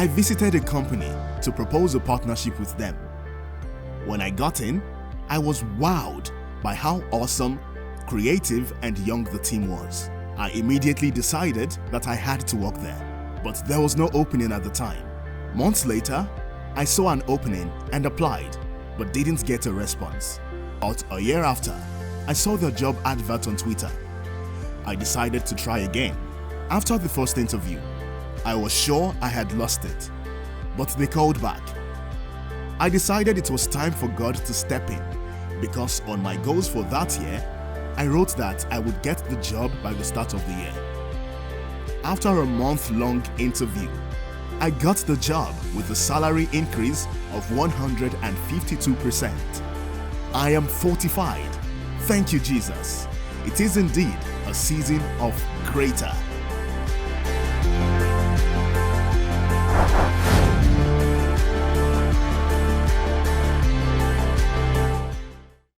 I visited a company to propose a partnership with them. When I got in, I was wowed by how awesome, creative, and young the team was. I immediately decided that I had to work there, but there was no opening at the time. Months later, I saw an opening and applied, but didn't get a response. About a year after, I saw the job advert on Twitter. I decided to try again. After the first interview, I was sure I had lost it, but they called back. I decided it was time for God to step in, because on my goals for that year, I wrote that I would get the job by the start of the year. After a month-long interview, I got the job with a salary increase of 152%. I am fortified. Thank you, Jesus. It is indeed a season of greater.